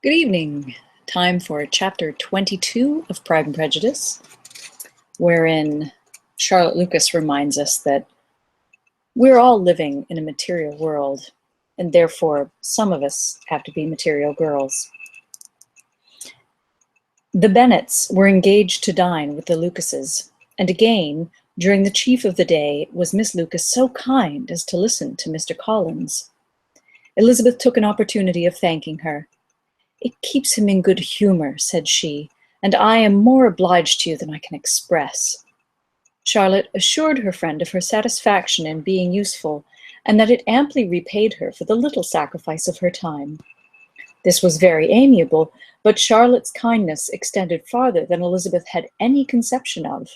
Good evening. Time for chapter 22 of Pride and Prejudice, wherein Charlotte Lucas reminds us that we're all living in a material world, and therefore some of us have to be material girls. The Bennets were engaged to dine with the Lucases, and again, during the chief of the day, was Miss Lucas so kind as to listen to Mr. Collins. Elizabeth took an opportunity of thanking her. "It keeps him in good humor," said she, "and I am more obliged to you than I can express." Charlotte assured her friend of her satisfaction in being useful, and that it amply repaid her for the little sacrifice of her time. This was very amiable, but Charlotte's kindness extended farther than Elizabeth had any conception of.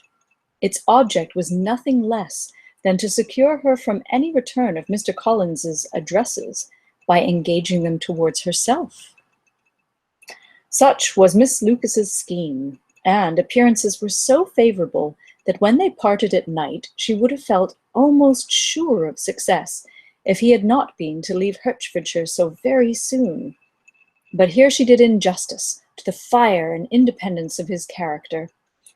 Its object was nothing less than to secure her from any return of Mr. Collins's addresses by engaging them towards herself. Such was Miss Lucas's scheme, and appearances were so favorable that when they parted at night, she would have felt almost sure of success if he had not been to leave Hertfordshire so very soon. But here she did injustice to the fire and independence of his character,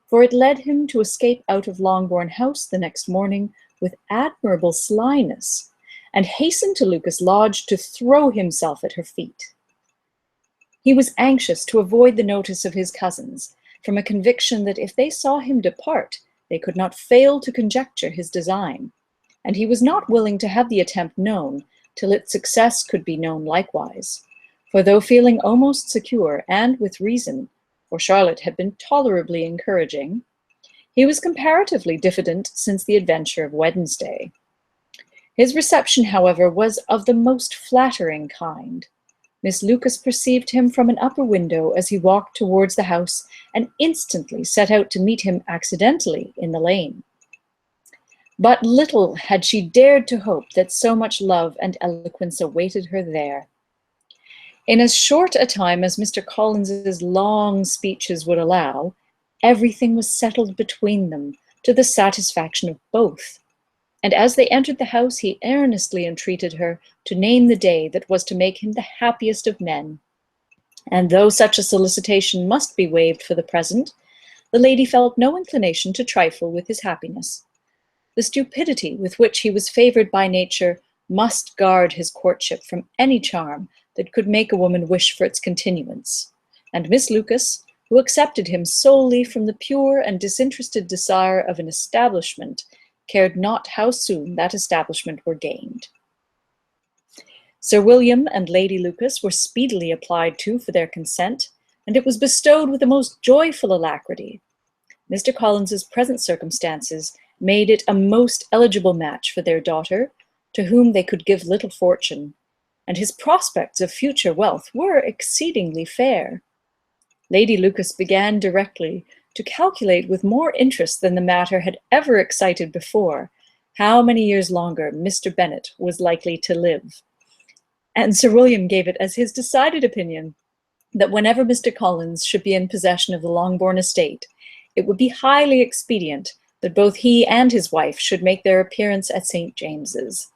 for it led him to escape out of Longbourn House the next morning with admirable slyness, and hasten to Lucas Lodge to throw himself at her feet. He was anxious to avoid the notice of his cousins, from a conviction that if they saw him depart, they could not fail to conjecture his design, and he was not willing to have the attempt known till its success could be known likewise. For though feeling almost secure, and with reason, for Charlotte had been tolerably encouraging, he was comparatively diffident since the adventure of Wednesday. His reception, however, was of the most flattering kind. Miss Lucas perceived him from an upper window as he walked towards the house, and instantly set out to meet him accidentally in the lane. But little had she dared to hope that so much love and eloquence awaited her there. In as short a time as Mr. Collins's long speeches would allow, everything was settled between them to the satisfaction of both. And as they entered the house, he earnestly entreated her to name the day that was to make him the happiest of men. And though such a solicitation must be waived for the present, the lady felt no inclination to trifle with his happiness. The stupidity with which he was favored by nature must guard his courtship from any charm that could make a woman wish for its continuance. And Miss Lucas, who accepted him solely from the pure and disinterested desire of an establishment, cared not how soon that establishment were gained. Sir William and Lady Lucas were speedily applied to for their consent, and it was bestowed with the most joyful alacrity. Mr. Collins's present circumstances made it a most eligible match for their daughter, to whom they could give little fortune, and his prospects of future wealth were exceedingly fair. Lady Lucas began directly to calculate with more interest than the matter had ever excited before how many years longer Mr. Bennet was likely to live. And Sir William gave it as his decided opinion that whenever Mr. Collins should be in possession of the Longbourn estate, it would be highly expedient that both he and his wife should make their appearance at St. James's.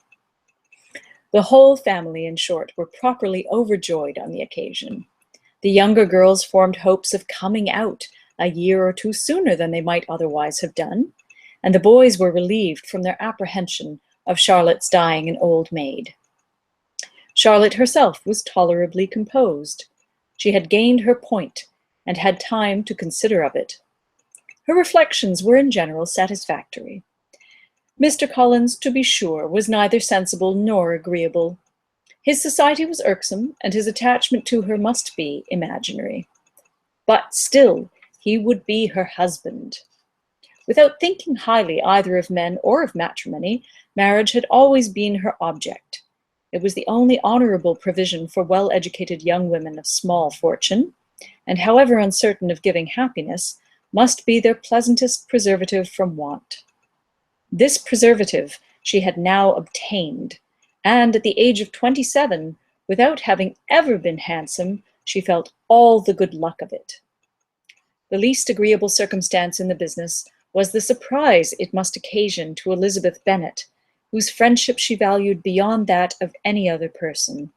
The whole family, in short, were properly overjoyed on the occasion. The younger girls formed hopes of coming out a year or two sooner than they might otherwise have done, and the boys were relieved from their apprehension of Charlotte's dying an old maid. Charlotte herself was tolerably composed. She had gained her point, and had time to consider of it. Her reflections were in general satisfactory. Mr. Collins, to be sure, was neither sensible nor agreeable. His society was irksome, and his attachment to her must be imaginary. But still, he would be her husband. Without thinking highly either of men or of matrimony, marriage had always been her object. It was the only honorable provision for well-educated young women of small fortune, and however uncertain of giving happiness, must be their pleasantest preservative from want. This preservative she had now obtained, and at the age of 27, without having ever been handsome, she felt all the good luck of it. The least agreeable circumstance in the business was the surprise it must occasion to Elizabeth Bennet, whose friendship she valued beyond that of any other person.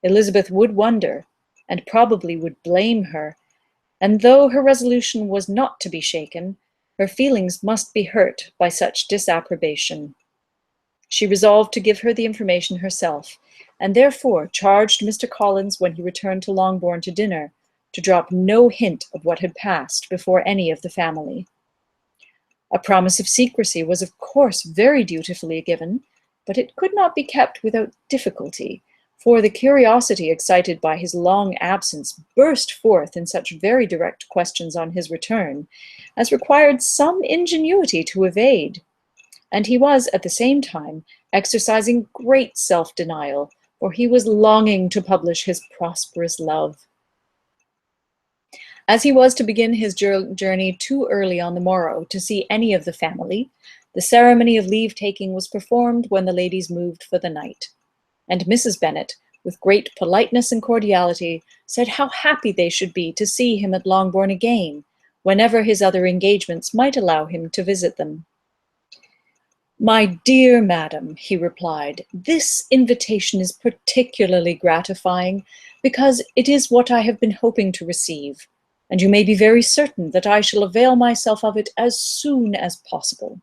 Elizabeth would wonder, and probably would blame her, and though her resolution was not to be shaken, her feelings must be hurt by such disapprobation. She resolved to give her the information herself, and therefore charged Mr. Collins, when he returned to Longbourn to dinner, to drop no hint of what had passed before any of the family. A promise of secrecy was of course very dutifully given, but it could not be kept without difficulty, for the curiosity excited by his long absence burst forth in such very direct questions on his return as required some ingenuity to evade, and he was at the same time exercising great self-denial, for he was longing to publish his prosperous love. As he was to begin his journey too early on the morrow to see any of the family, the ceremony of leave-taking was performed when the ladies moved for the night, and Mrs. Bennet, with great politeness and cordiality, said how happy they should be to see him at Longbourn again, whenever his other engagements might allow him to visit them. "My dear madam," he replied, "this invitation is particularly gratifying, because it is what I have been hoping to receive, and you may be very certain that I shall avail myself of it as soon as possible."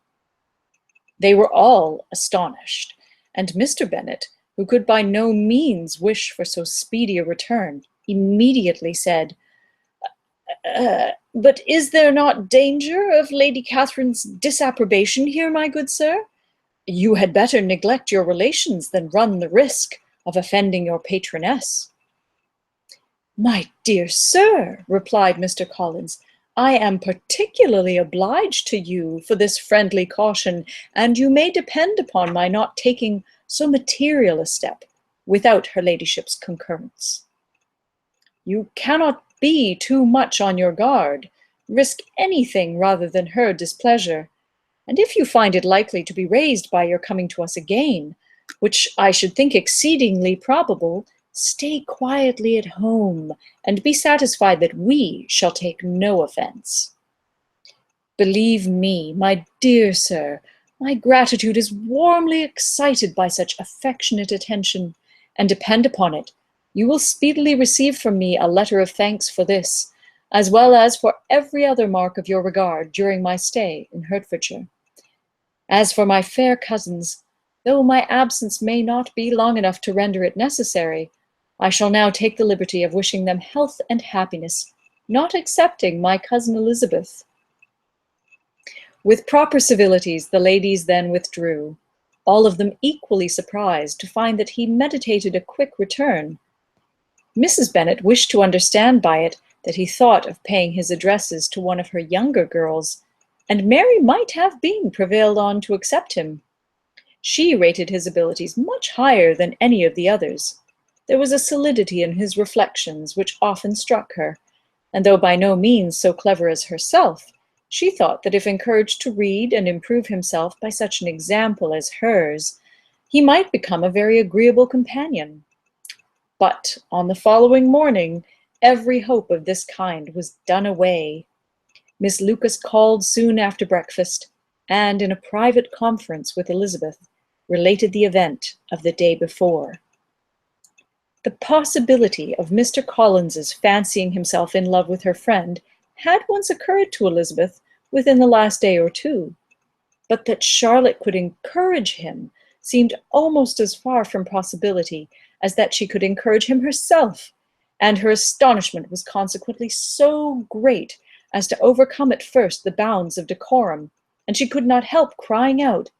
They were all astonished, and Mr. Bennet, who could by no means wish for so speedy a return, immediately said, "But is there not danger of Lady Catherine's disapprobation here, my good sir? You had better neglect your relations than run the risk of offending your patroness." "My dear sir," replied Mr. Collins, "I am particularly obliged to you for this friendly caution, and you may depend upon my not taking so material a step without her ladyship's concurrence. You cannot be too much on your guard, risk anything rather than her displeasure, and if you find it likely to be raised by your coming to us again, which I should think exceedingly probable, stay quietly at home, and be satisfied that we shall take no offence. Believe me, my dear sir, my gratitude is warmly excited by such affectionate attention, and depend upon it, you will speedily receive from me a letter of thanks for this, as well as for every other mark of your regard during my stay in Hertfordshire. As for my fair cousins, though my absence may not be long enough to render it necessary, I shall now take the liberty of wishing them health and happiness, not excepting my cousin Elizabeth." With proper civilities, the ladies then withdrew, all of them equally surprised to find that he meditated a quick return. Mrs. Bennet wished to understand by it that he thought of paying his addresses to one of her younger girls, and Mary might have been prevailed on to accept him. She rated his abilities much higher than any of the others. There was a solidity in his reflections which often struck her, and though by no means so clever as herself, she thought that if encouraged to read and improve himself by such an example as hers, he might become a very agreeable companion. But on the following morning, every hope of this kind was done away. Miss Lucas called soon after breakfast, and in a private conference with Elizabeth, related the event of the day before. The possibility of Mr. Collins's fancying himself in love with her friend had once occurred to Elizabeth within the last day or two, but that Charlotte could encourage him seemed almost as far from possibility as that she could encourage him herself, and her astonishment was consequently so great as to overcome at first the bounds of decorum, and she could not help crying out,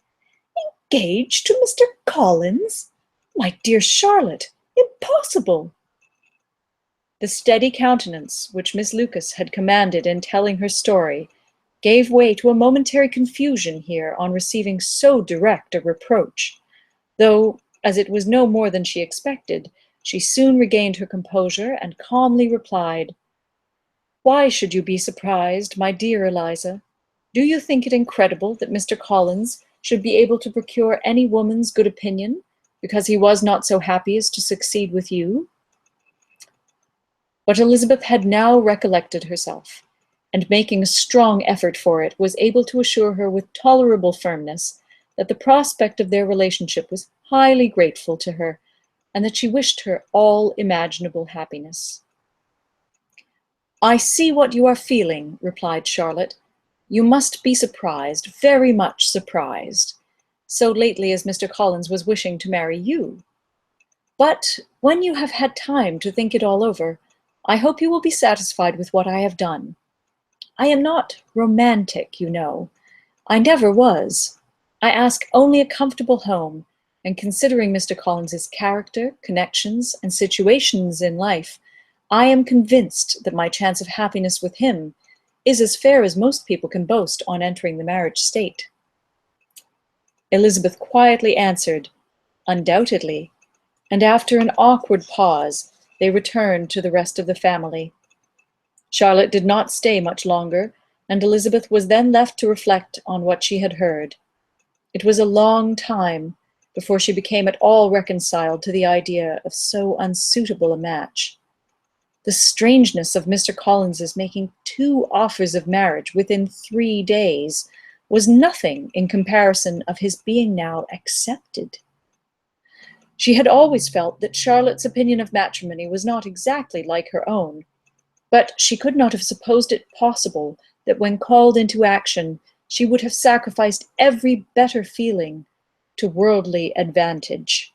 "Engaged to Mr. Collins? My dear Charlotte, impossible!" The steady countenance which Miss Lucas had commanded in telling her story gave way to a momentary confusion here on receiving so direct a reproach, though, as it was no more than she expected, she soon regained her composure and calmly replied, "Why should you be surprised, my dear Eliza? Do you think it incredible that Mr. Collins should be able to procure any woman's good opinion, because he was not so happy as to succeed with you?" But Elizabeth had now recollected herself, and making a strong effort for it, was able to assure her with tolerable firmness that the prospect of their relationship was highly grateful to her, and that she wished her all imaginable happiness. "I see what you are feeling," replied Charlotte. "You must be surprised, very much surprised, so lately as Mr. Collins was wishing to marry you. But when you have had time to think it all over, I hope you will be satisfied with what I have done. I am not romantic, you know. I never was. I ask only a comfortable home, and considering Mr. Collins's character, connections, and situations in life, I am convinced that my chance of happiness with him is as fair as most people can boast on entering the marriage state." Elizabeth quietly answered, "Undoubtedly," and after an awkward pause, they returned to the rest of the family. Charlotte did not stay much longer, and Elizabeth was then left to reflect on what she had heard. It was a long time before she became at all reconciled to the idea of so unsuitable a match. The strangeness of Mr. Collins's making 2 offers of marriage within 3 days was nothing in comparison of his being now accepted. She had always felt that Charlotte's opinion of matrimony was not exactly like her own, but she could not have supposed it possible that when called into action, she would have sacrificed every better feeling to worldly advantage.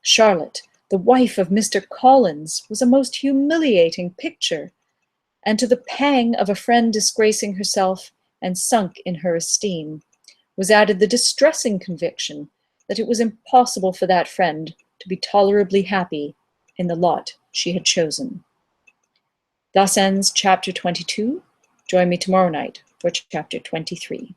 Charlotte, the wife of Mr. Collins, was a most humiliating picture, and to the pang of a friend disgracing herself and sunk in her esteem, was added the distressing conviction that it was impossible for that friend to be tolerably happy in the lot she had chosen. Thus ends chapter 22. Join me tomorrow night for chapter 23.